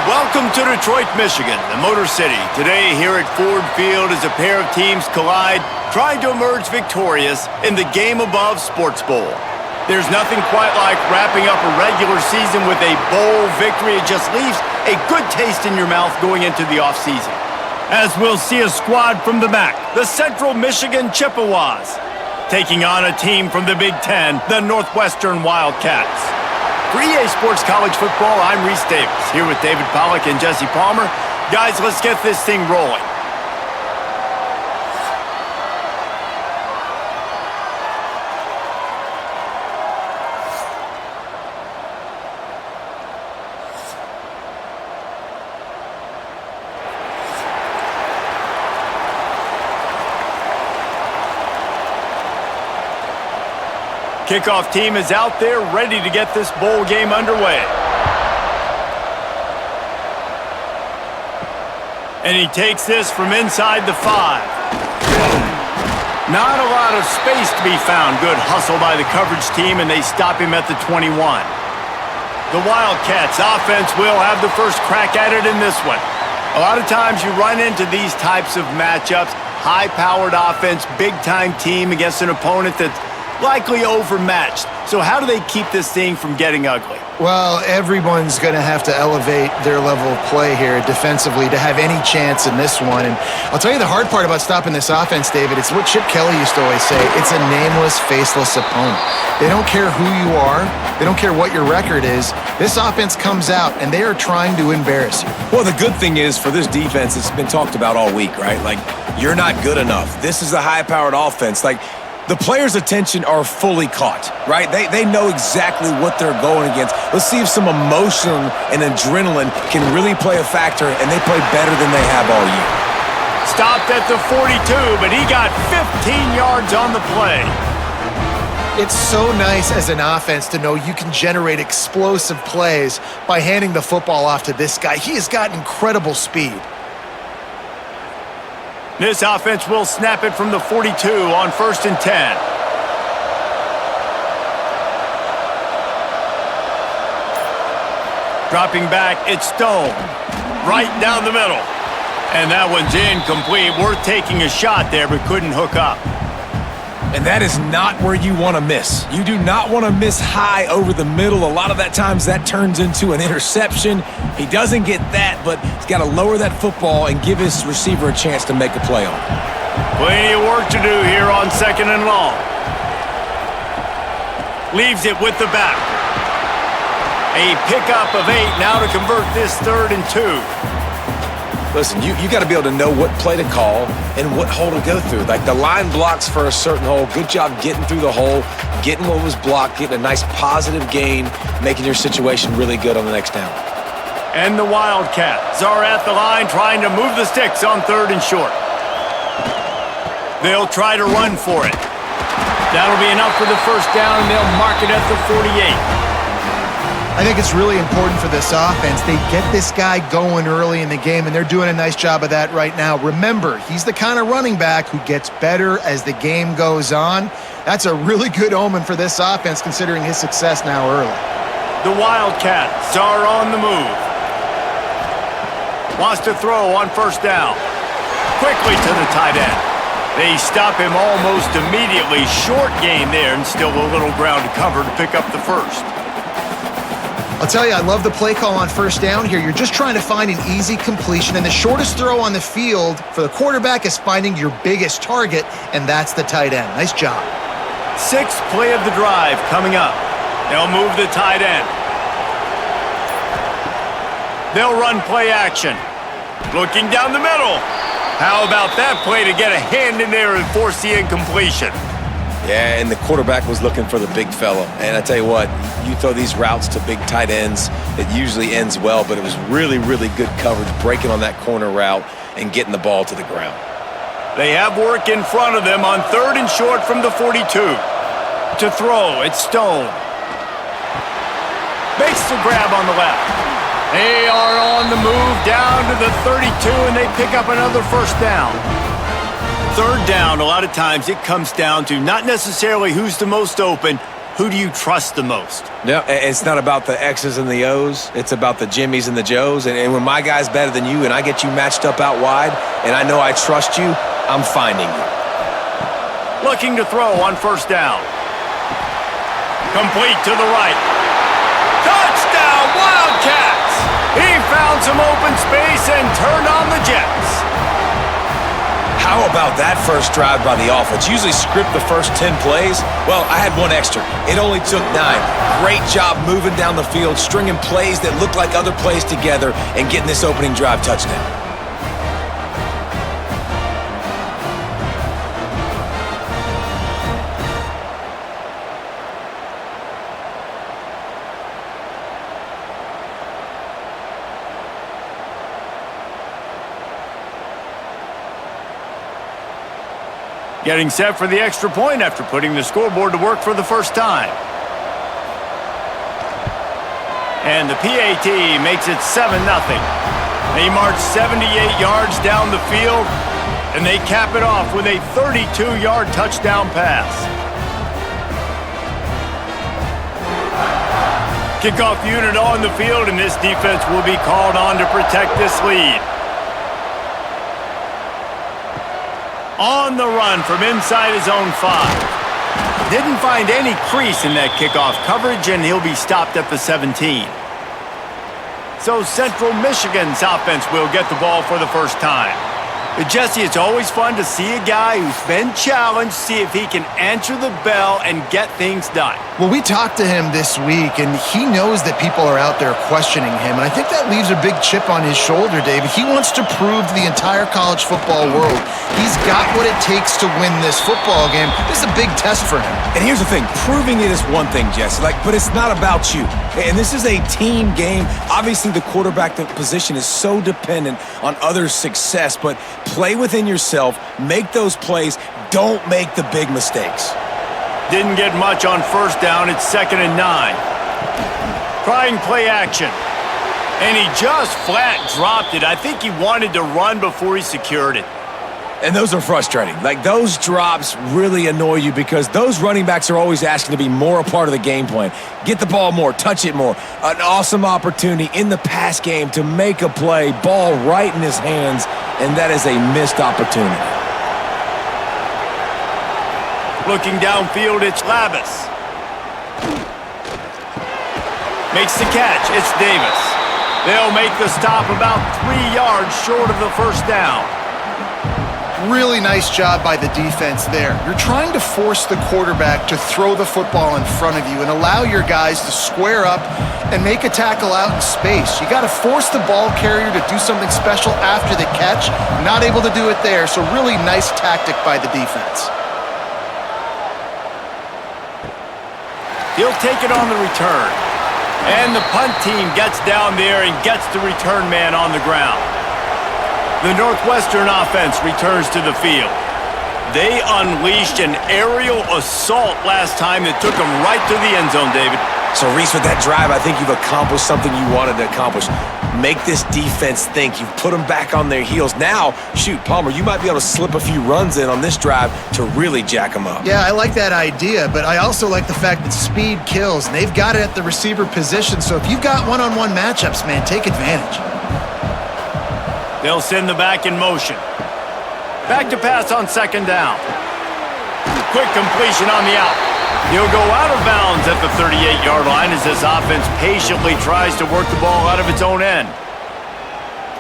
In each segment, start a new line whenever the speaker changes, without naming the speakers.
Welcome to Detroit, Michigan, the Motor City. Today here at Ford Field as a pair of teams collide, trying to emerge victorious in the GameAbove Sports Bowl. There's nothing quite like wrapping up a regular season with a bowl victory. It just leaves a good taste in your mouth going into the offseason. As we'll see a squad from the back, the Central Michigan Chippewas, taking on a team from the Big Ten, the Northwestern Wildcats. For EA Sports College Football, I'm Reese Davis, here with David Pollack and Jesse Palmer. Guys, let's get this thing rolling. Kickoff team is out there ready to get this bowl game underway. And he takes this from inside the 5. Not a lot of space to be found. Good hustle by the coverage team, and they stop him at the 21. The Wildcats offense will have the first crack at it in this one. A lot of times you run into these types of matchups. High-powered offense, big-time team against an opponent that's likely overmatched. So how do they keep this thing from getting ugly?
Well, everyone's going to have to elevate their level of play here defensively to have any chance in this one. And I'll tell you the hard part about stopping this offense, David, it's what Chip Kelly used to always say. It's a nameless, faceless opponent. They don't care who you are. They don't care what your record is. This offense comes out, and they are trying to embarrass you.
Well, the good thing is for this defense, it's been talked about all week, right? Like, you're not good enough. This is a high-powered offense. Like, the players' attention are fully caught, right? They know exactly what they're going against. Let's see if some emotion and adrenaline can really play a factor, and they play better than they have all year.
Stopped at the 42, but he got 15 yards on the play.
It's so nice as an offense to know you can generate explosive plays by handing the football off to this guy. He has got incredible speed.
This offense will snap it from the 42 on 1st and 10. Dropping back, it's Stone. Right down the middle. And that one's incomplete. Worth taking a shot there, but couldn't hook up.
And that is not where you want to miss. You do not want to miss high over the middle. A lot of that times that turns into an interception. He doesn't get that, but he's got to lower that football and give his receiver a chance to make a play on it.
Plenty of work to do here on 2nd and long. Leaves it with the back. A pickup of 8 now to convert this 3rd and 2.
Listen, you got to be able to know what play to call and what hole to go through. Like the line blocks for a certain hole. Good job getting through the hole, getting what was blocked, getting a nice positive gain, making your situation really good on the next down.
And the Wildcats are at the line trying to move the sticks on 3rd and short. They'll try to run for it. That'll be enough for the first down, and they'll mark it at the 48.
I think it's really important for this offense. They get this guy going early in the game, and they're doing a nice job of that right now. Remember, he's the kind of running back who gets better as the game goes on. That's a really good omen for this offense, considering his success now early.
The Wildcats are on the move. Wants to throw on 1st down. Quickly to the tight end. They stop him almost immediately. Short gain there, and still a little ground to cover to pick up the first.
I'll tell you, I love the play call on 1st down here. You're just trying to find an easy completion, and the shortest throw on the field for the quarterback is finding your biggest target, and that's the tight end. Nice job.
6th play of the drive coming up. They'll move the tight end. They'll run play action. Looking down the middle. How about that play to get a hand in there and force the incompletion?
Yeah, and the quarterback was looking for the big fella. And I tell you what, you throw these routes to big tight ends, it usually ends well, but it was really, really good coverage, breaking on that corner route and getting the ball to the ground.
They have work in front of them on 3rd and short from the 42. To throw, it's Stone. Makes the grab on the left. They are on the move down to the 32, and they pick up another 1st down. 3rd down, a lot of times it comes down to not necessarily who's the most open, who do you trust the most?
No, it's not about the X's and the O's. It's about the Jimmys and the Joes. And when my guy's better than you and I get you matched up out wide and I know I trust you, I'm finding you.
Looking to throw on first down. Complete to the right. Touchdown, Wildcats! He found some open space and turned on the Jets.
How about that first drive by the offense? Usually script the first 10 plays. Well, I had one extra. It only took 9. Great job moving down the field, stringing plays that look like other plays together, and getting this opening drive touchdown.
Getting set for the extra point after putting the scoreboard to work for the first time. And the PAT makes it 7-0. They march 78 yards down the field, and they cap it off with a 32-yard touchdown pass. Kickoff unit on the field, and this defense will be called on to protect this lead. On the run from inside his own 5. Didn't find any crease in that kickoff coverage, and he'll be stopped at the 17. So Central Michigan's offense will get the ball for the first time. But Jesse, it's always fun to see a guy who's been challenged, see if he can answer the bell and get things done.
Well, we talked to him this week, and he knows that people are out there questioning him, and I think that leaves a big chip on his shoulder, David. He wants to prove to the entire college football world he's got what it takes to win this football game. This is a big test for him.
And here's the thing. Proving it is one thing, Jesse, but it's not about you. And this is a team game. Obviously, the quarterback position is so dependent on others' success, but play within yourself, make those plays, don't make the big mistakes.
Didn't get much on first down. It's 2nd and 9. Trying play action. And he just flat dropped it. I think he wanted to run before he secured it.
And those are frustrating. Those drops really annoy you because those running backs are always asking to be more a part of the game plan. Get the ball more, touch it more. An awesome opportunity in the pass game to make a play, ball right in his hands, and that is a missed opportunity.
Looking downfield, it's Lavis. Makes the catch. It's Davis. They'll make the stop about 3 yards short of the first down.
Really nice job by the defense there. You're trying to force the quarterback to throw the football in front of you and allow your guys to square up and make a tackle out in space. You got to force the ball carrier to do something special after the catch. Not able to do it there, so really nice tactic by the defense.
He'll take it on the return. And the punt team gets down there and gets the return man on the ground. The Northwestern offense returns to the field. They unleashed an aerial assault last time that took them right to the end zone, David.
So, Reese, with that drive, I think you've accomplished something you wanted to accomplish. Make this defense think. You've put them back on their heels. Now, shoot, Palmer, you might be able to slip a few runs in on this drive to really jack them up.
Yeah, I like that idea, but I also like the fact that speed kills, and they've got it at the receiver position. So if you've got one-on-one matchups, man, take advantage.
They'll send the back in motion. Back to pass on 2nd down. Quick completion on the out. He'll go out of bounds at the 38-yard line as this offense patiently tries to work the ball out of its own end.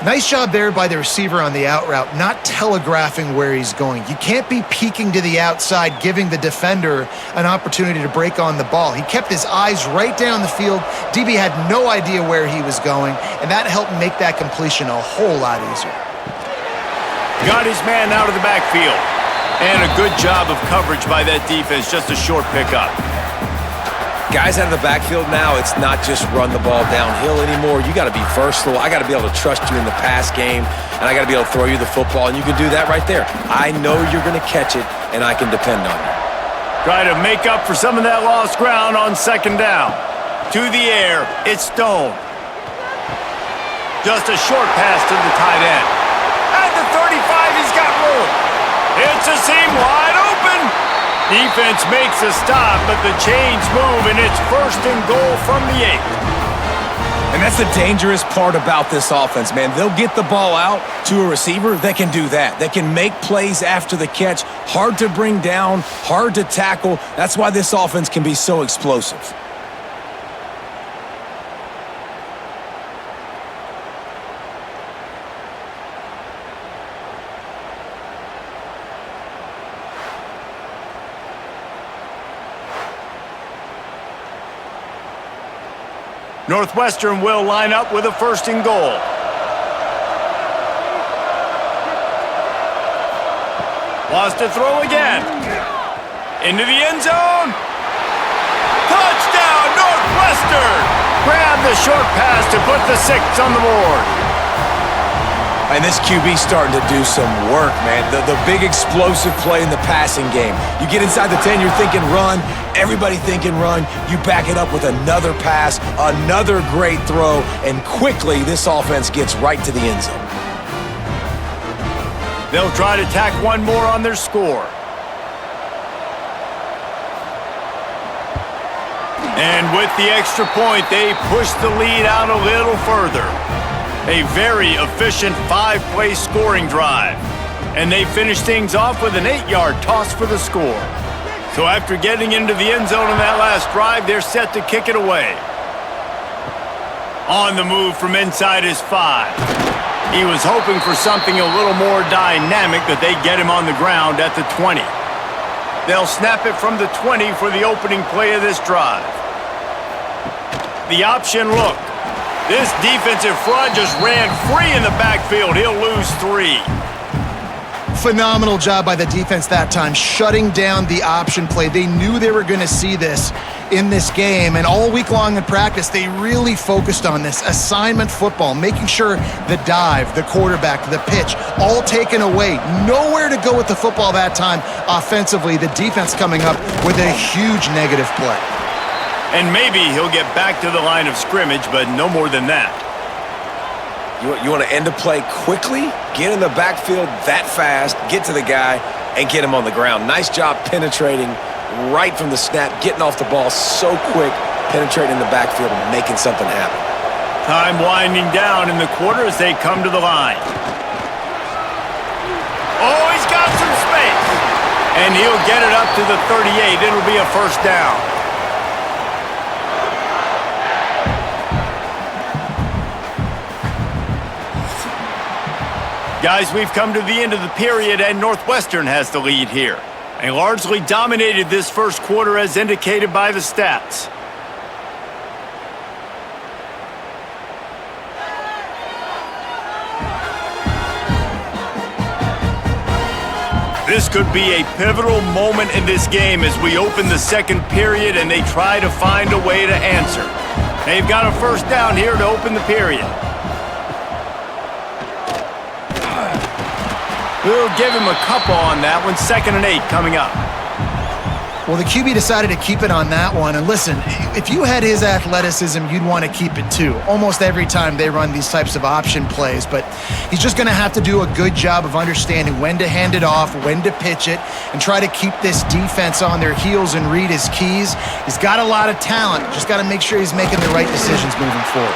Nice job there by the receiver on the out route, not telegraphing where he's going. You can't be peeking to the outside, giving the defender an opportunity to break on the ball. He kept his eyes right down the field. DB had no idea where he was going, and that helped make that completion a whole lot easier.
Got his man out of the backfield. And a good job of coverage by that defense, just a short pickup.
Guys out of the backfield now, it's not just run the ball downhill anymore. You got to be versatile. I got to be able to trust you in the pass game, and I got to be able to throw you the football, and you can do that right there. I know you're going to catch it, and I can depend on you.
Try to make up for some of that lost ground on 2nd down. To the air, it's Stone. Just a short pass to the tight end. At the 35, he's got room. It's a seam wide open. Defense makes a stop, but the chains move, and it's 1st and goal from the 8.
And that's the dangerous part about this offense, man. They'll get the ball out to a receiver that can do that. That can make plays after the catch. Hard to bring down, hard to tackle. That's why this offense can be so explosive.
Northwestern will line up with a 1st and goal. Wants to throw again. Into the end zone. Touchdown, Northwestern! Grab the short pass to put the 6 on the board.
And this QB's starting to do some work, man. The big explosive play in the passing game. You get inside the 10, you're thinking run. Everybody thinking run. You back it up with another pass, another great throw, and quickly this offense gets right to the end zone.
They'll try to tack one more on their score. And with the extra point, they push the lead out a little further. A very efficient 5-play scoring drive. And they finish things off with an 8-yard toss for the score. So after getting into the end zone on that last drive, they're set to kick it away. On the move from inside his 5. He was hoping for something a little more dynamic, but they get him on the ground at the 20. They'll snap it from the 20 for the opening play of this drive. The option look. This defensive front just ran free in the backfield. He'll lose 3.
Phenomenal job by the defense that time, shutting down the option play. They knew they were going to see this in this game, and all week long in practice, they really focused on this assignment football, making sure the dive, the quarterback, the pitch, all taken away. Nowhere to go with the football that time offensively. The defense coming up with a huge negative play.
And maybe he'll get back to the line of scrimmage, but no more than that.
You want to end a play quickly, get in the backfield that fast, get to the guy, and get him on the ground. Nice job penetrating right from the snap, getting off the ball so quick, penetrating the backfield and making something happen.
Time winding down in the quarter as they come to the line. Oh, he's got some space. And he'll get it up to the 38. It'll be a 1st down. Guys, we've come to the end of the period, and Northwestern has the lead here. They largely dominated this 1st quarter as indicated by the stats. This could be a pivotal moment in this game as we open the 2nd period and they try to find a way to answer. They've got a 1st down here to open the period. We'll give him a couple on that one. 2nd and 8 coming up.
Well, the QB decided to keep it on that one. And listen, if you had his athleticism, you'd want to keep it too. Almost every time they run these types of option plays. But he's just going to have to do a good job of understanding when to hand it off, when to pitch it, and try to keep this defense on their heels and read his keys. He's got a lot of talent. Just got to make sure he's making the right decisions moving forward.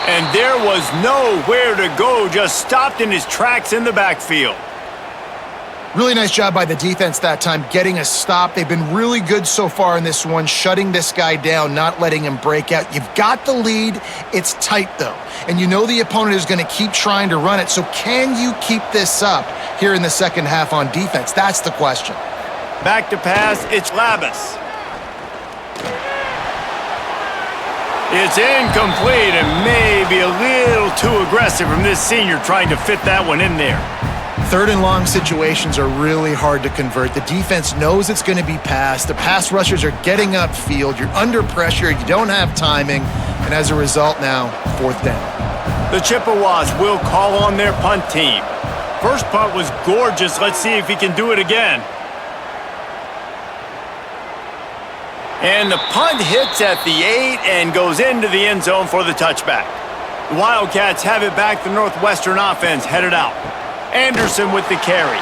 And there was nowhere to go, just stopped in his tracks in the backfield.
Really nice job by the defense that time, getting a stop. They've been really good so far in this one, shutting this guy down, not letting him break out. You've got the lead. It's tight, though. And you know the opponent is going to keep trying to run it. So can you keep this up here in the 2nd half on defense? That's the question.
Back to pass, it's Labus. It's incomplete and maybe a little too aggressive from this senior trying to fit that one in there.
3rd and long situations are really hard to convert. The defense knows it's going to be passed. The pass rushers are getting upfield. You're under pressure. You don't have timing. And as a result now, 4th down.
The Chippewas will call on their punt team. First punt was gorgeous. Let's see if he can do it again. And the punt hits at the 8 and goes into the end zone for the touchback. The Wildcats have it back. The Northwestern offense headed out. Anderson with the carry.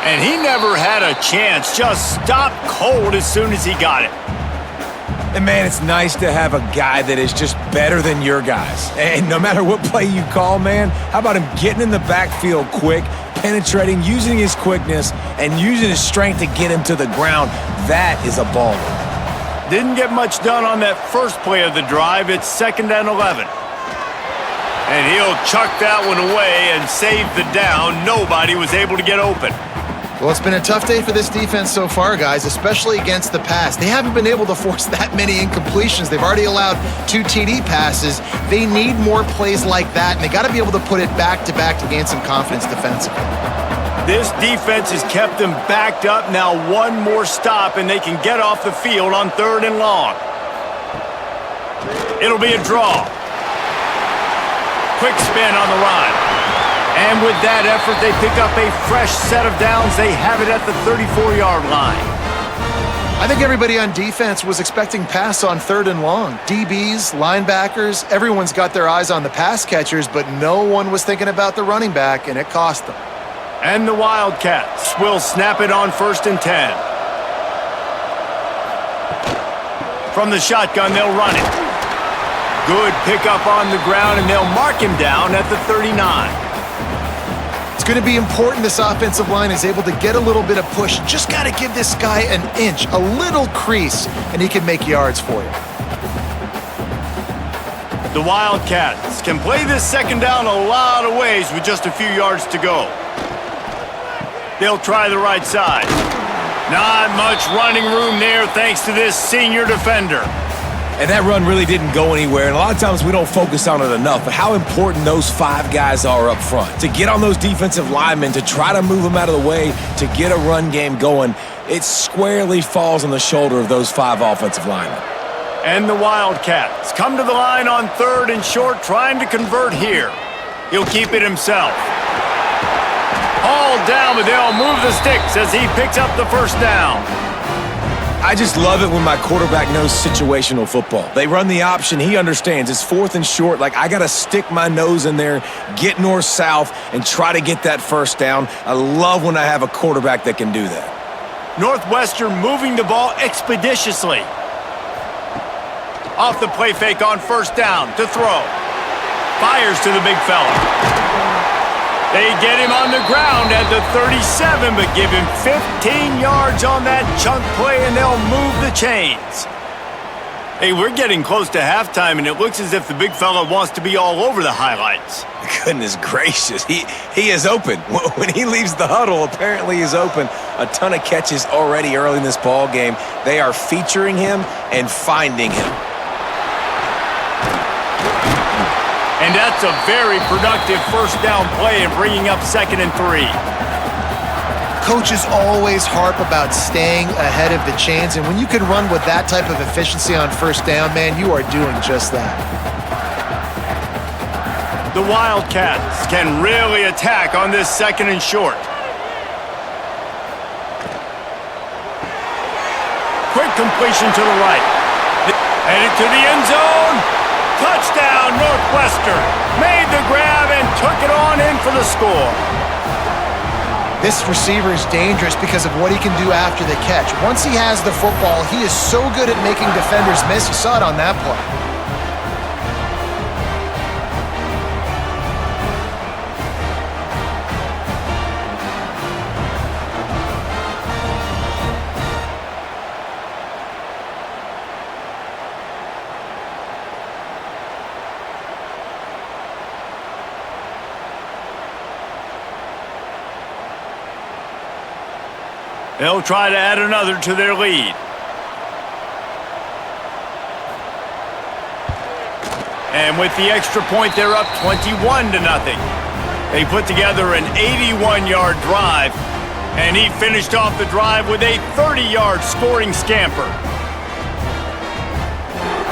And he never had a chance, just stopped cold as soon as he got it.
And man, it's nice to have a guy that is just better than your guys. And no matter what play you call, man, how about him getting in the backfield quick, penetrating, using his quickness, and using his strength to get him to the ground? That is a baller.
Didn't get much done on that first play of the drive. It's 2nd and 11. And he'll chuck that one away and save the down. Nobody was able to get open.
Well, it's been a tough day for this defense so far, guys, especially against the pass. They haven't been able to force that many incompletions. They've already allowed 2 TD passes. They need more plays like that, and they got to be able to put it back-to-back to gain some confidence defensively.
This defense has kept them backed up. Now one more stop, and they can get off the field on 3rd and long. It'll be a draw. Quick spin on the run. And with that effort, they pick up a fresh set of downs. They have it at the 34-yard line.
I think everybody on defense was expecting pass on 3rd and long. DBs, linebackers, everyone's got their eyes on the pass catchers, but no one was thinking about the running back, and it cost them.
And the Wildcats will snap it on 1st and 10. From the shotgun, they'll run it. Good pickup on the ground, and they'll mark him down at the 39.
It's going to be important this offensive line is able to get a little bit of push. Just got to give this guy an inch, a little crease, and he can make yards for you.
The Wildcats can play this 2nd down a lot of ways with just a few yards to go. They'll try the right side. Not much running room there thanks to this senior defender.
And that run really didn't go anywhere, and a lot of times we don't focus on it enough, but how important those 5 guys are up front. To get on those defensive linemen, to try to move them out of the way, to get a run game going, it squarely falls on the shoulder of those 5 offensive linemen.
And the Wildcats come to the line on 3rd and short, trying to convert here. He'll keep it himself. Hauled down, but they'll move the sticks as he picks up the 1st down.
I just love it when my quarterback knows situational football. They run the option. He understands. It's 4th and short. Like, I got to stick my nose in there, get north-south, and try to get that 1st down. I love when I have a quarterback that can do that.
Northwestern moving the ball expeditiously. Off the play fake on 1st down to throw. Fires to the big fella. They get him on the ground at the 37, but give him 15 yards on that chunk play, and they'll move the chains. Hey, we're getting close to halftime, and it looks as if the big fella wants to be all over the highlights.
Goodness gracious, he is open. When he leaves the huddle, apparently he's open. A ton of catches already early in this ball game. They are featuring him and finding him.
And that's a very productive 1st down play and bringing up 2nd and 3.
Coaches always harp about staying ahead of the chains, and when you can run with that type of efficiency on 1st down, man, you are doing just that.
The Wildcats can really attack on this 2nd and short. Quick completion to the right. Headed to the end zone. Touchdown, Northwestern. Made the grab and took it on in for the score.
This receiver is dangerous because of what he can do after the catch. Once he has the football, he is so good at making defenders miss. You saw it on that play.
They'll try to add another to their lead. And with the extra point, they're up 21-0. They put together an 81-yard drive, and he finished off the drive with a 30-yard scoring scamper.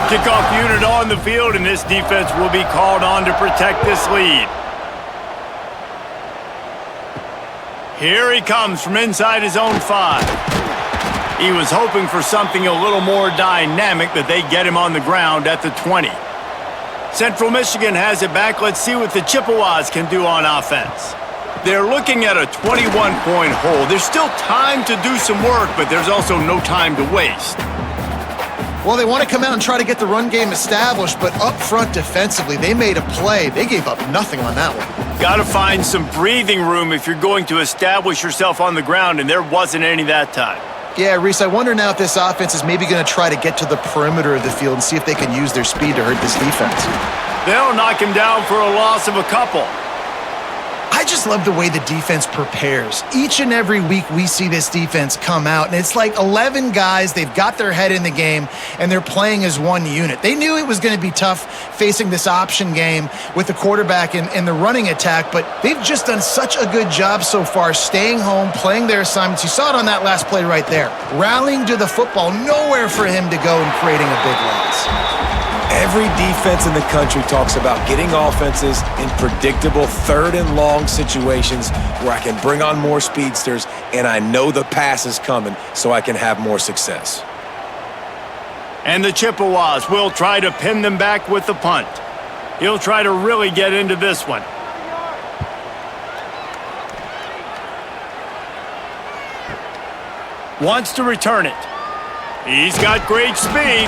Kickoff unit on the field, and this defense will be called on to protect this lead. Here he comes from inside his own 5. He was hoping for something a little more dynamic, but they get him on the ground at the 20. Central Michigan has it back. Let's see what the Chippewas can do on offense. They're looking at a 21-point hole. There's still time to do some work, but there's also no time to waste.
Well, they want to come out and try to get the run game established, but up front defensively, they made a play. They gave up nothing on that one.
Got to find some breathing room if you're going to establish yourself on the ground, and there wasn't any that time.
Yeah, Reese, I wonder now if this offense is maybe going to try to get to the perimeter of the field and see if they can use their speed to hurt this defense.
They'll knock him down for a loss of a couple.
I just love the way the defense prepares. Each and every week we see this defense come out, and it's like 11 guys, they've got their head in the game, and they're playing as one unit. They knew it was going to be tough facing this option game with the quarterback and the running attack, but they've just done such a good job so far staying home, playing their assignments. You saw it on that last play right there. Rallying to the football, nowhere for him to go and creating a big loss.
Every defense in the country talks about getting offenses in predictable third and long situations where I can bring on more speedsters and I know the pass is coming so I can have more success.
And the Chippewas will try to pin them back with the punt. He'll try to really get into this one. Wants to return it. He's got great speed.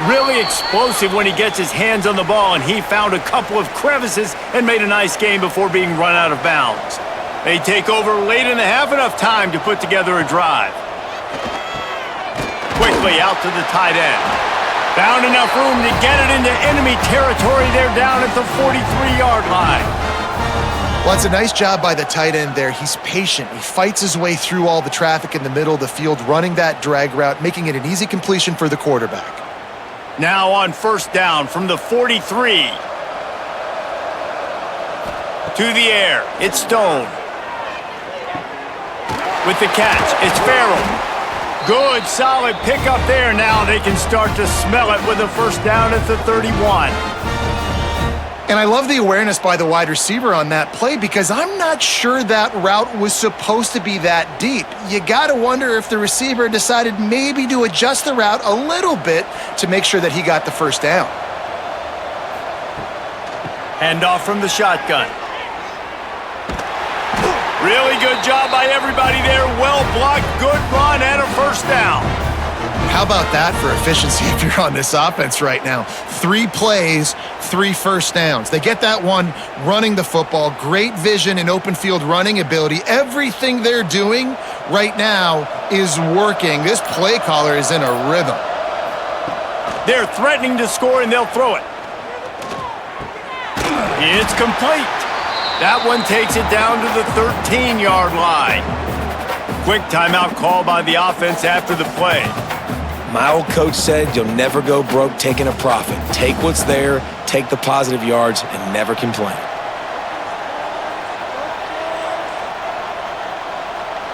Really explosive when he gets his hands on the ball, and he found a couple of crevices and made a nice game before being run out of bounds. They take over late in the half, enough time to put together a drive. Quickly out to the tight end. Found enough room to get it into enemy territory. They're down at the 43-yard line.
Well, it's a nice job by the tight end there. He's patient. He fights his way through all the traffic in the middle of the field, running that drag route, making it an easy completion for the quarterback.
Now on first down from the 43. To the air, it's Stone. With the catch, it's Farrell. Good, solid pickup there. Now they can start to smell it with a first down at the 31.
And I love the awareness by the wide receiver on that play because I'm not sure that route was supposed to be that deep. You got to wonder if the receiver decided maybe to adjust the route a little bit to make sure that he got the first down.
Handoff from the shotgun. Really good job by everybody there. Well blocked, good run, and a first down.
How about that for efficiency if you're on this offense right now? 3 plays, 3 first downs. They get that one running the football, great vision and open field running ability. Everything they're doing right now is working. This play caller is in a rhythm.
They're threatening to score, and they'll throw it. It's complete. That one takes it down to the 13-yard line. Quick timeout call by the offense after the play.
My old coach said you'll never go broke taking a profit. Take what's there, take the positive yards, and never complain.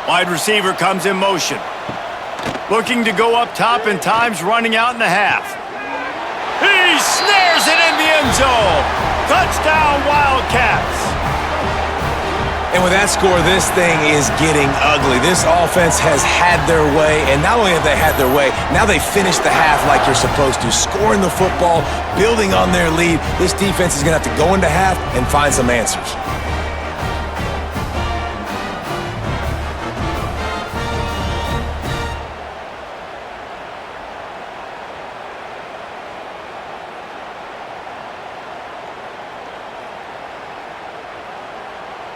Wide receiver comes in motion. Looking to go up top, and time's running out in the half. He snares it in the end zone. Touchdown, Wildcats.
And with that score, this thing is getting ugly. This offense has had their way, and not only have they had their way, now they finished the half like you're supposed to, scoring the football, building on their lead. This defense is going to have to go into half and find some answers.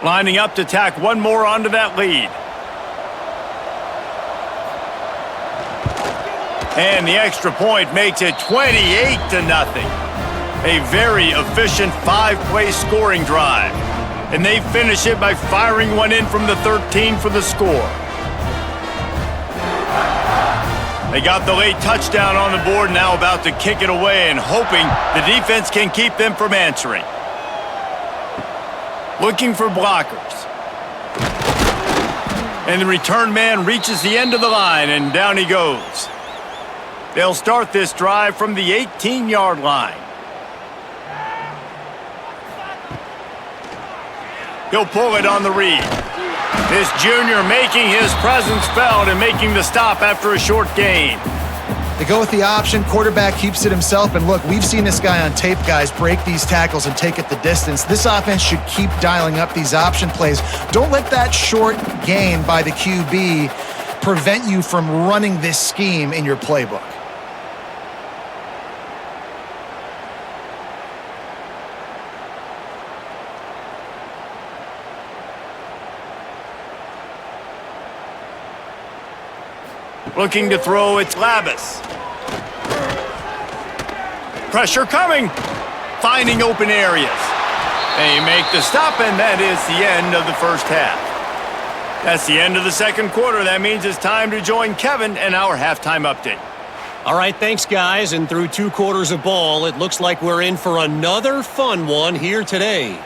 Lining up to tack one more onto that lead. And the extra point makes it 28-0. A very efficient 5-play scoring drive. And they finish it by firing one in from the 13 for the score. They got the late touchdown on the board, now about to kick it away and hoping the defense can keep them from answering. Looking for blockers. And the return man reaches the end of the line, and down he goes. They'll start this drive from the 18-yard line. He'll pull it on the read. This junior making his presence felt and making the stop after a short gain.
They go with the option. Quarterback keeps it himself. And look, we've seen this guy on tape, guys, break these tackles and take it the distance. This offense should keep dialing up these option plays. Don't let that short gain by the QB prevent you from running this scheme in your playbook.
Looking to throw, it's Labus. Pressure coming. Finding open areas. They make the stop, and that is the end of the first half. That's the end of the second quarter. That means it's time to join Kevin and our halftime update.
All right, thanks, guys. And through 2 quarters of ball, it looks like we're in for another fun one here today.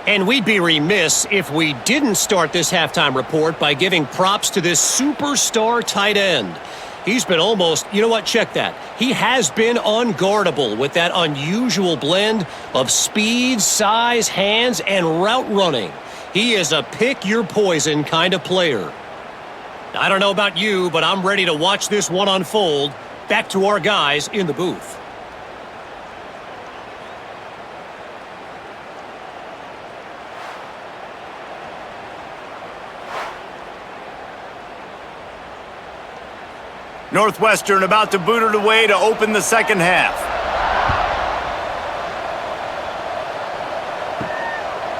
And we'd be remiss if we didn't start this halftime report by giving props to this superstar tight end. He's been almost, you know what, check that. He has been unguardable with that unusual blend of speed, size, hands, and route running. He is a pick-your-poison kind of player. I don't know about you, but I'm ready to watch this one unfold. Back to our guys in the booth.
Northwestern about to boot it away to open the second half.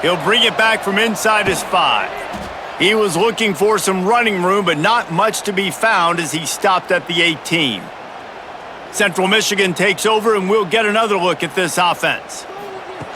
He'll bring it back from inside his 5. He was looking for some running room, but not much to be found as he stopped at the 18. Central Michigan takes over, and we'll get another look at this offense.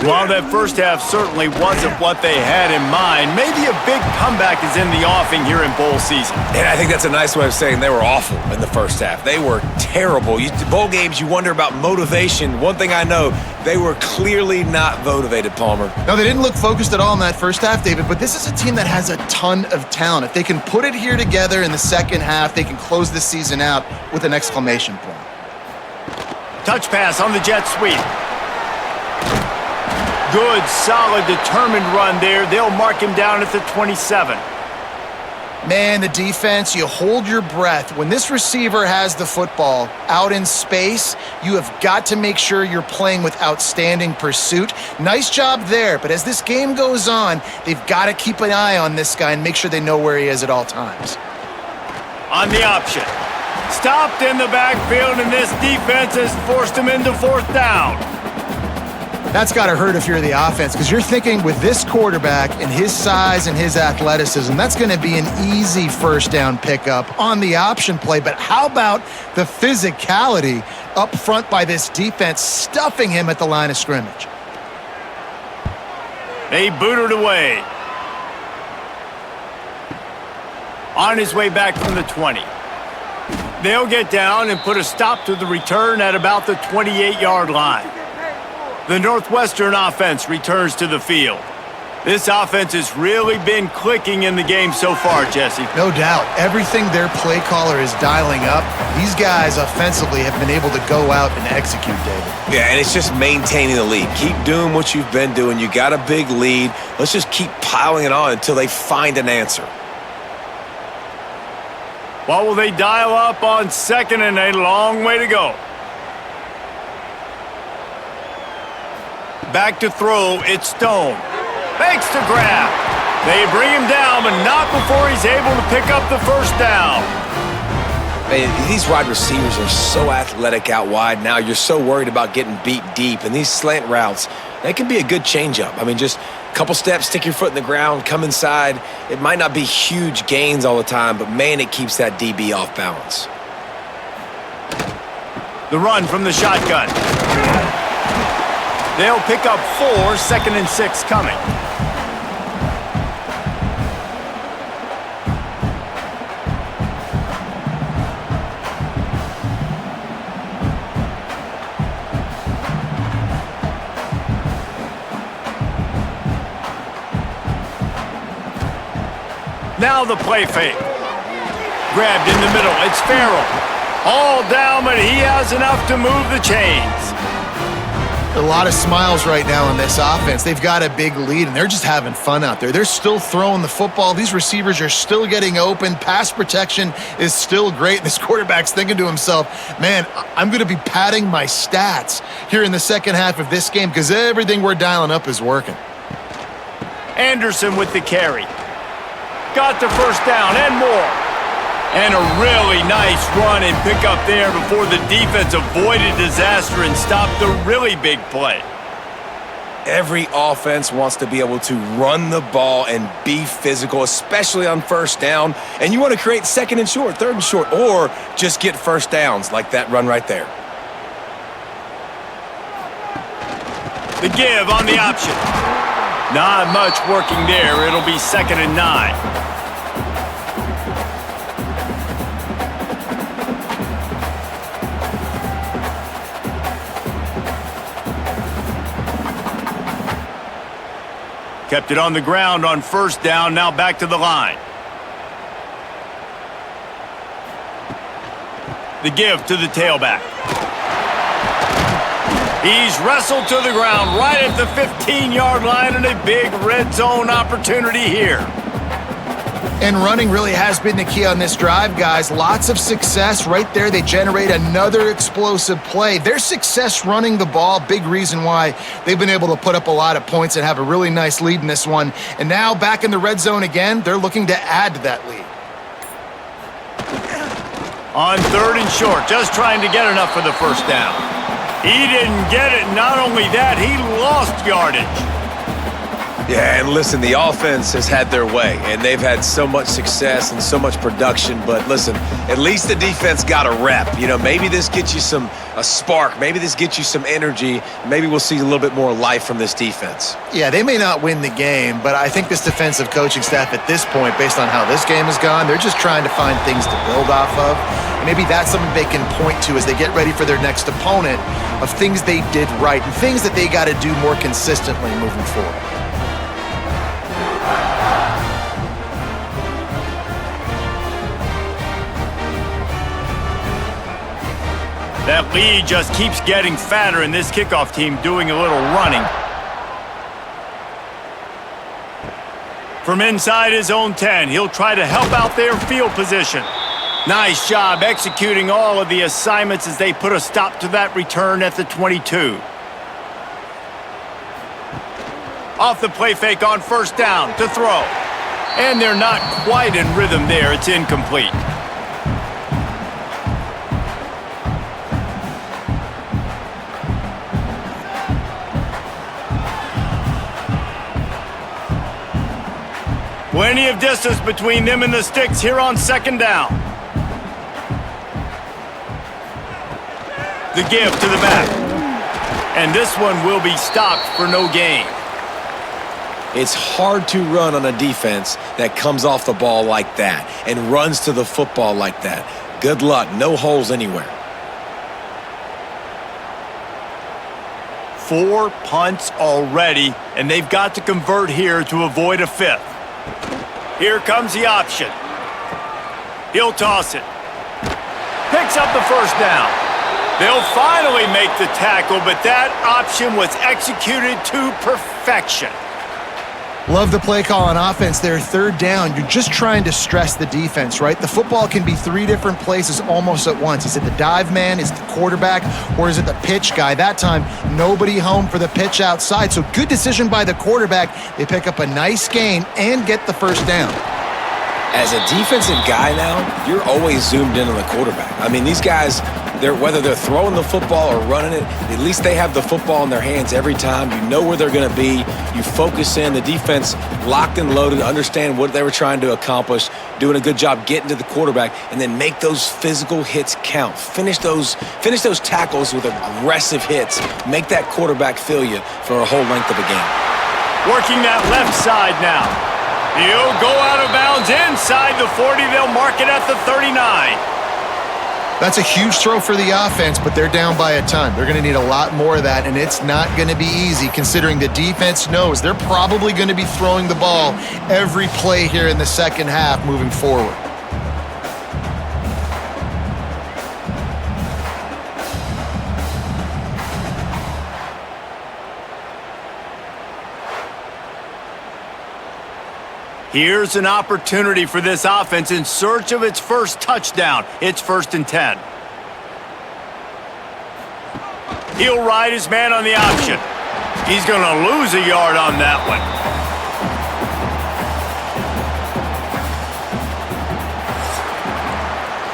While that first half certainly wasn't what they had in mind, maybe a big comeback is in the offing here in bowl season.
And I think that's a nice way of saying they were awful in the first half. They were terrible. Bowl games, you wonder about motivation. One thing I know, they were clearly not motivated, Palmer.
No, they didn't look focused at all in that first half, David, but this is a team that has a ton of talent. If they can put it here together in the second half, they can close this season out with an exclamation point.
Touch pass on the jet sweep. Good, solid, determined run there. They'll mark him down at the 27.
Man, the defense, you hold your breath. When this receiver has the football out in space, you have got to make sure you're playing with outstanding pursuit. Nice job there, but as this game goes on, they've got to keep an eye on this guy and make sure they know where he is at all times.
On the option. Stopped in the backfield, and this defense has forced him into 4th down.
That's got to hurt if you're the offense, because you're thinking with this quarterback and his size and his athleticism, that's going to be an easy first down pickup on the option play. But how about the physicality up front by this defense, stuffing him at the line of scrimmage?
They booted away. On his way back from the 20. They'll get down and put a stop to the return at about the 28-yard line. The Northwestern offense returns to the field. This offense has really been clicking in the game so far, Jesse.
No doubt. Everything their play caller is dialing up, these guys offensively have been able to go out and execute, David.
Yeah, and it's just maintaining the lead. Keep doing what you've been doing. You got a big lead. Let's just keep piling it on until they find an answer.
What will they dial up on second and a long way to go? Back to throw, it's Stone. Makes the grab. They bring him down, but not before he's able to pick up the first down.
Man, these wide receivers are so athletic out wide now. You're so worried about getting beat deep. And these slant routes, that can be a good changeup. I mean, just a couple steps, stick your foot in the ground, come inside. It might not be huge gains all the time, but, man, it keeps that DB off balance.
The run from the shotgun. They'll pick up 4, 2nd and 6 coming. Now the play fake. Grabbed in the middle, it's Farrell. All down, but he has enough to move the chains.
A lot of smiles right now in this offense. They've got a big lead, and they're just having fun out there. They're still throwing the football. These receivers are still getting open. Pass protection is still great. This quarterback's thinking to himself, man, I'm going to be padding my stats here in the second half of this game because everything we're dialing up is working.
Anderson with the carry. Got the first down and more. And a really nice run and pick up there before the defense avoided disaster and stopped the really big play.
Every offense wants to be able to run the ball and be physical, especially on first down. And you want to create second and short, third and short, or just get first downs like that run right there.
The give on the option. Not much working there. It'll be 2nd and 9. Kept it on the ground on first down, now back to the line. The give to the tailback. He's wrestled to the ground right at the 15-yard line and a big red zone opportunity here.
And running really has been the key on this drive, guys. Lots of success right there. They generate another explosive play. Their success running the ball, big reason why they've been able to put up a lot of points and have a really nice lead in this one. And now back in the red zone again, they're looking to add to that lead.
On 3rd and short, just trying to get enough for the first down. He didn't get it. Not only that, he lost yardage.
Yeah, and listen, the offense has had their way, and they've had so much success and so much production. But listen, at least the defense got a rep. You know, maybe this gets you a spark. Maybe this gets you some energy. Maybe we'll see a little bit more life from this defense.
Yeah, they may not win the game, but I think this defensive coaching staff at this point, based on how this game has gone, they're just trying to find things to build off of. And maybe that's something they can point to as they get ready for their next opponent of things they did right and things that they got to do more consistently moving forward.
That lead just keeps getting fatter, and this kickoff team doing a little running. From inside his own 10, he'll try to help out their field position. Nice job executing all of the assignments as they put a stop to that return at the 22. Off the play fake on first down to throw. And they're not quite in rhythm there. It's incomplete. Plenty of distance between them and the sticks here on 2nd down. The give to the back. And this one will be stopped for no gain.
It's hard to run on a defense that comes off the ball like that and runs to the football like that. Good luck. No holes anywhere.
4 punts already, and they've got to convert here to avoid a 5th. Here comes the option. He'll toss it. Picks up the first down. They'll finally make the tackle, but that option was executed to perfection.
Love the play call on offense there. 3rd down, you're just trying to stress the defense, right? The football can be 3 different places almost at once. Is it the dive man? Is it the quarterback? Or is it the pitch guy? That time, nobody home for the pitch outside. So good decision by the quarterback. They pick up a nice gain and get the first down.
As a defensive guy now, you're always zoomed in on the quarterback. I mean, these guys, whether they're throwing the football or running it, at least they have the football in their hands every time. You know where they're going to be. You focus in. The defense locked and loaded, understand what they were trying to accomplish, doing a good job getting to the quarterback, and then make those physical hits count. Finish those tackles with aggressive hits. Make that quarterback feel you for a whole length of a game.
Working that left side now. He'll go out of bounds inside the 40. They'll mark it at the 39.
That's a huge throw for the offense, but they're down by a ton. They're going to need a lot more of that, and it's not going to be easy considering the defense knows they're probably going to be throwing the ball every play here in the second half moving forward.
Here's an opportunity for this offense in search of its first touchdown. It's 1st and 10. He'll ride his man on the option. He's going to lose a yard on that one.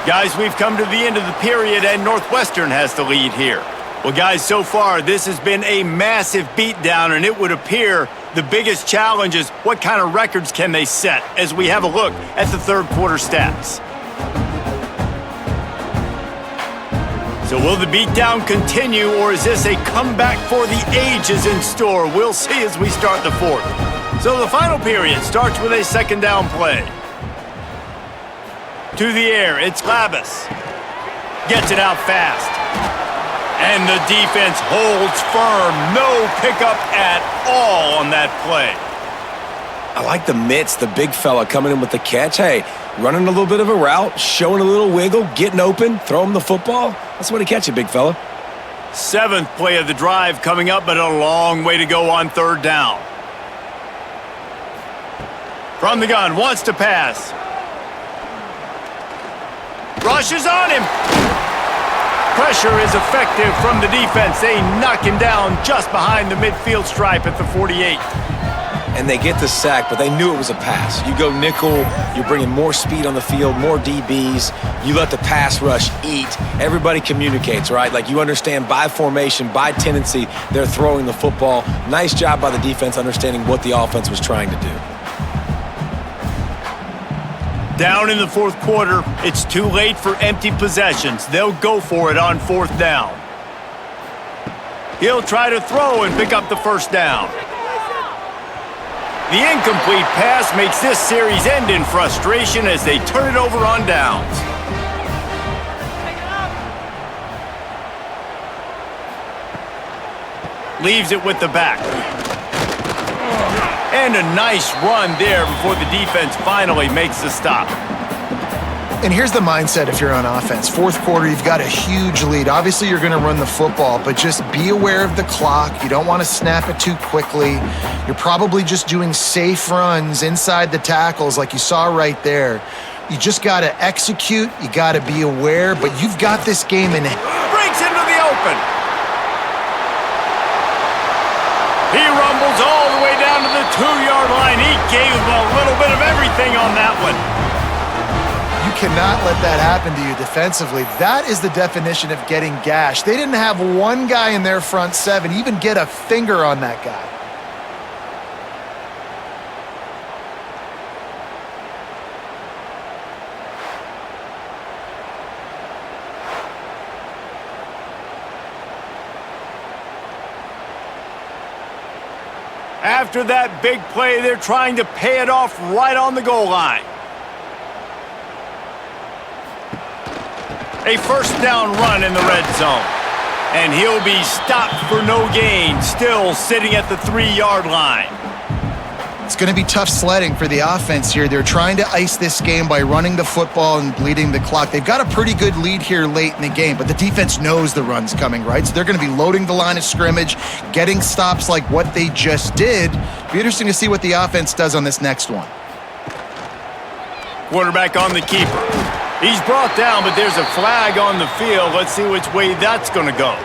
Guys, we've come to the end of the period, and Northwestern has the lead here. Well, guys, so far, this has been a massive beatdown, and it would appear the biggest challenge is what kind of records can they set as we have a look at the third quarter stats. So will the beatdown continue, or is this a comeback for the ages in store? We'll see as we start the fourth. So the final period starts with a 2nd down play. To the air, it's Labus. Gets it out fast. And the defense holds firm. No pickup at all on that play.
I like the mitts, the big fella coming in with the catch. Hey, running a little bit of a route, showing a little wiggle, getting open, throw him the football. That's the way to catch it, big fella.
7th play of the drive coming up, but a long way to go on 3rd down. From the gun, wants to pass. Rushes on him. Pressure is effective from the defense. They knock him down just behind the midfield stripe at the 48.
And they get the sack, but they knew it was a pass. You go nickel, you're bringing more speed on the field, more DBs. You let the pass rush eat. Everybody communicates, right? Like you understand by formation, by tendency, they're throwing the football. Nice job by the defense understanding what the offense was trying to do.
Down in the 4th quarter, it's too late for empty possessions. They'll go for it on 4th down. He'll try to throw and pick up the 1st down. The incomplete pass makes this series end in frustration as they turn it over on downs. Leaves it with the back. And a nice run there before the defense finally makes the stop.
And here's the mindset if you're on offense. 4th quarter, you've got a huge lead. Obviously, you're going to run the football, but just be aware of the clock. You don't want to snap it too quickly. You're probably just doing safe runs inside the tackles like you saw right there. You just got to execute. You got to be aware, but you've got this game in.
Breaks into the open. He rumbles all the way down to the 2-yard line. He gave a little bit of everything on that one.
You cannot let that happen to you defensively. That is the definition of getting gashed. They didn't have one guy in their front 7 even get a finger on that guy.
After that big play, they're trying to pay it off right on the goal line. A 1st down run in the red zone. And he'll be stopped for no gain, still sitting at the 3-yard line.
It's going to be tough sledding for the offense here. They're trying to ice this game by running the football and bleeding the clock. They've got a pretty good lead here late in the game, but the defense knows the run's coming, right? So they're going to be loading the line of scrimmage, getting stops like what they just did. Be interesting to see what the offense does on this next one.
Quarterback on the keeper. He's brought down, but there's a flag on the field. Let's see which way that's going to go.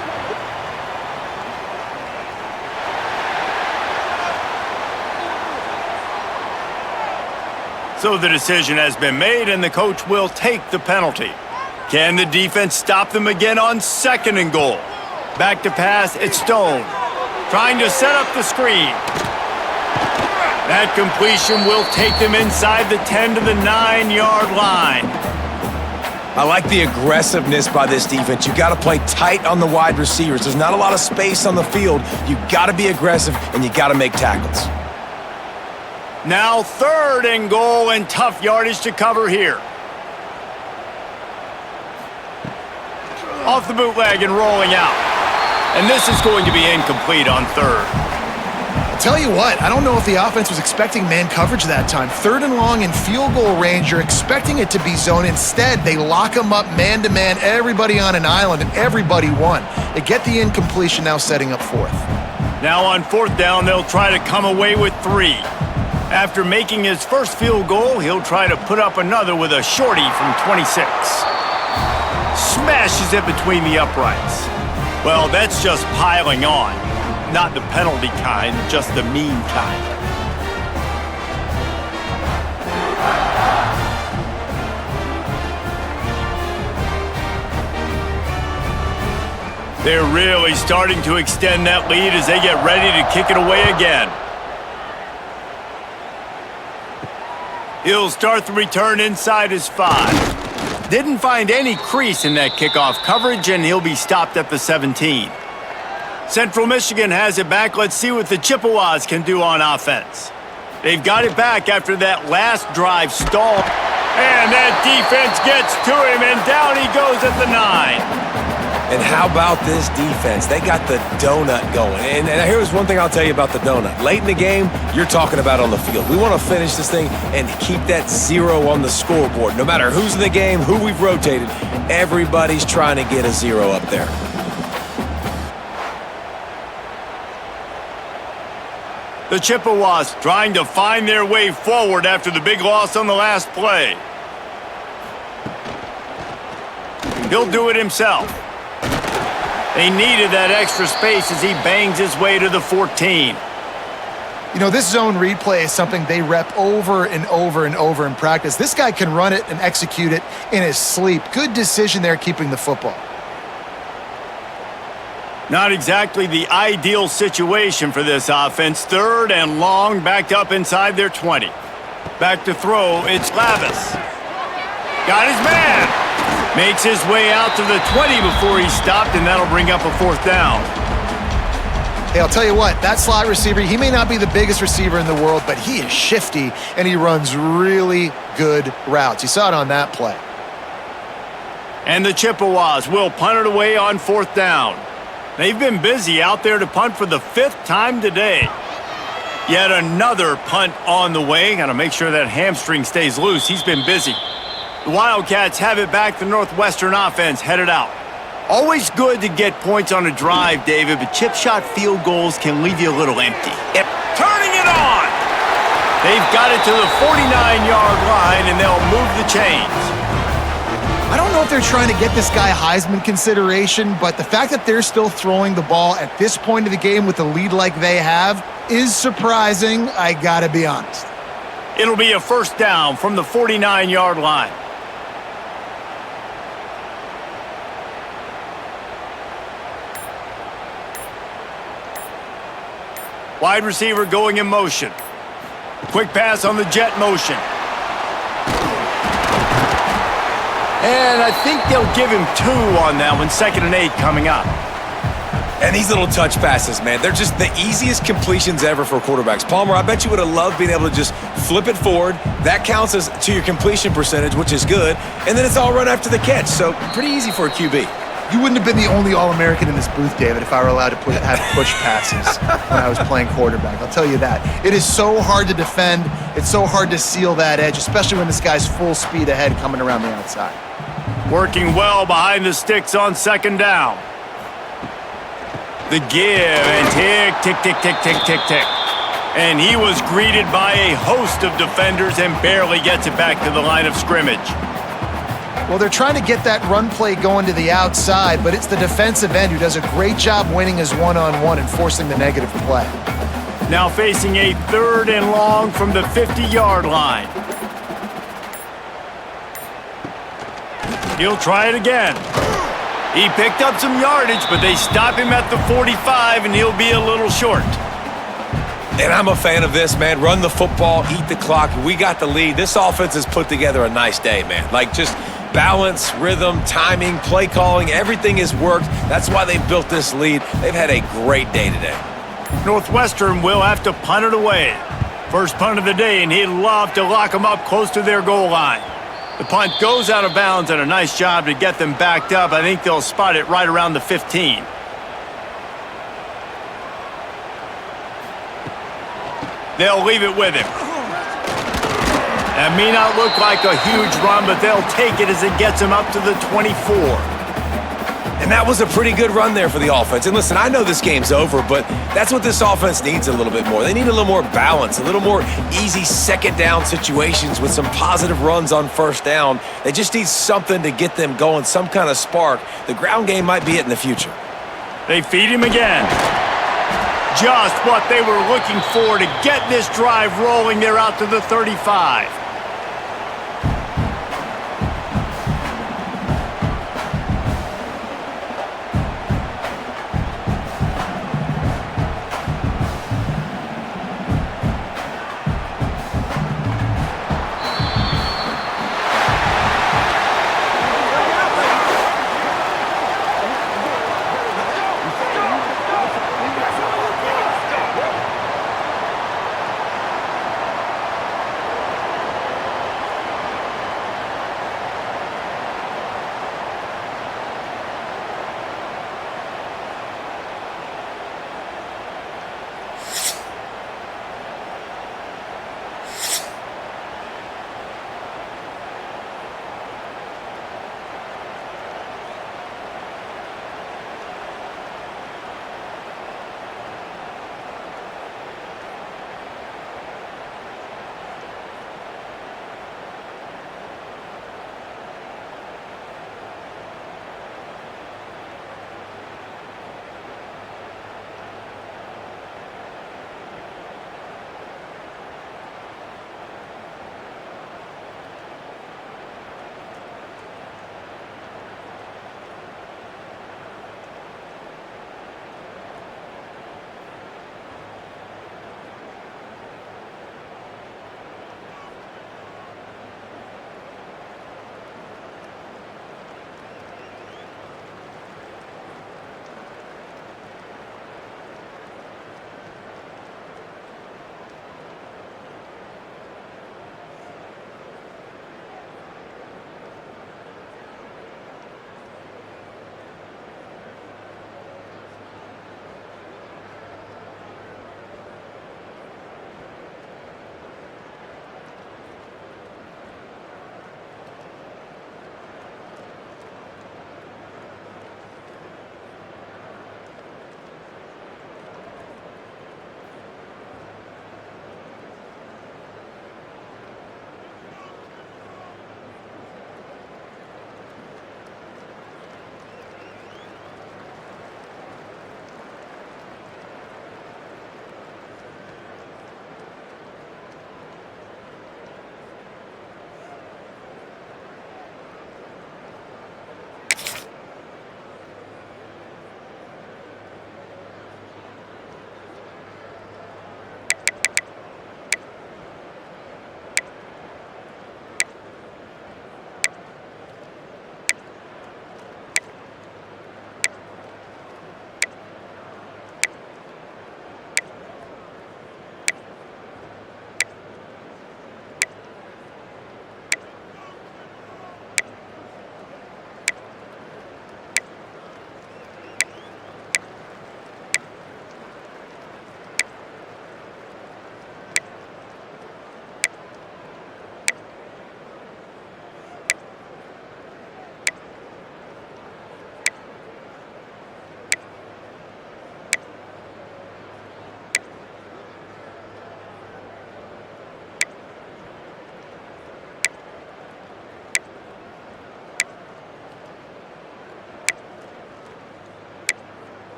So the decision has been made, and the coach will take the penalty. Can the defense stop them again on 2nd and goal? Back to pass, it's Stone. Trying to set up the screen. That completion will take them inside the 10 to the 9-yard line.
I like the aggressiveness by this defense. You got to play tight on the wide receivers. There's not a lot of space on the field. You got to be aggressive, and you got to make tackles.
Now 3rd and goal, and tough yardage to cover here. Off the bootleg and rolling out. And this is going to be incomplete on 3rd.
Tell you what, I don't know if the offense was expecting man coverage that time. 3rd and long in field goal range, you're expecting it to be zone. Instead, they lock them up man-to-man, everybody on an island, and everybody won. They get the incompletion, now setting up 4th.
Now on 4th down, they'll try to come away with 3. After making his first field goal, he'll try to put up another with a shorty from 26. Smashes it between the uprights. Well, that's just piling on. Not the penalty kind, just the mean kind. They're really starting to extend that lead as they get ready to kick it away again. He'll start the return inside his 5. Didn't find any crease in that kickoff coverage, and he'll be stopped at the 17. Central Michigan has it back. Let's see what the Chippewas can do on offense. They've got it back after that last drive stall. And that defense gets to him, and down he goes at the 9.
And how about this defense? They got the donut going. And here's one thing I'll tell you about the donut. Late in the game, you're talking about on the field. We want to finish this thing and keep that 0 on the scoreboard. No matter who's in the game, who we've rotated, everybody's trying to get a 0 up there.
The Chippewas trying to find their way forward after the big loss on the last play. He'll do it himself. They needed that extra space as he bangs his way to the 14.
You know, this zone read play is something they rep over and over and over in practice. This guy can run it and execute it in his sleep. Good decision there keeping the football.
Not exactly the ideal situation for this offense. 3rd and long, backed up inside their 20. Back to throw, it's Lavis. Got his man. Makes his way out to the 20 before he stopped, and that'll bring up a 4th down.
Hey, I'll tell you what, that slot receiver, he may not be the biggest receiver in the world, but he is shifty, and he runs really good routes. You saw it on that play.
And the Chippewas will punt it away on 4th down. They've been busy out there to punt for the 5th time today. Yet another punt on the way. Got to make sure that hamstring stays loose. He's been busy. The Wildcats have it back. The Northwestern offense headed out. Always good to get points on a drive, David, but chip shot field goals can leave you a little empty. Turning it on! They've got it to the 49-yard line, and they'll move the chains.
I don't know if they're trying to get this guy Heisman consideration, but the fact that they're still throwing the ball at this point of the game with a lead like they have is surprising, I gotta be honest.
It'll be a 1st down from the 49-yard line. Wide receiver going in motion. Quick pass on the jet motion. And I think they'll give him 2 on that one. 2nd and 8 coming up.
And these little touch passes, man, they're just the easiest completions ever for quarterbacks. Palmer, I bet you would have loved being able to just flip it forward. That counts as to your completion percentage, which is good. And then it's all run after the catch, so pretty easy for a QB.
You wouldn't have been the only All-American in this booth, David, if I were allowed to have push passes when I was playing quarterback. I'll tell you that. It is so hard to defend. It's so hard to seal that edge, especially when this guy's full speed ahead coming around the outside.
Working well behind the sticks on 2nd down. The give, and tick, tick, tick, tick, tick, tick, tick. And he was greeted by a host of defenders and barely gets it back to the line of scrimmage.
Well, they're trying to get that run play going to the outside, but it's the defensive end who does a great job winning his one-on-one and forcing the negative play.
Now facing a 3rd and long from the 50-yard line. He'll try it again. He picked up some yardage, but they stop him at the 45, and he'll be a little short.
And I'm a fan of this, man. Run the football, eat the clock. We got the lead. This offense has put together a nice day, man. Like, just balance, rhythm, timing, play calling, everything has worked. That's why they've built this lead. They've had a great day today.
Northwestern will have to punt it away. First punt of the day, and he'd love to lock them up close to their goal line. The punt goes out of bounds, and a nice job to get them backed up. I think they'll spot it right around the 15. They'll leave it with him. That may not look like a huge run, but they'll take it as it gets him up to the 24.
And that was a pretty good run there for the offense. And listen, I know this game's over, but that's what this offense needs a little bit more. They need a little more balance, a little more easy second down situations with some positive runs on first down. They just need something to get them going, some kind of spark. The ground game might be it in the future.
They feed him again. Just what they were looking for to get this drive rolling there out to the 35.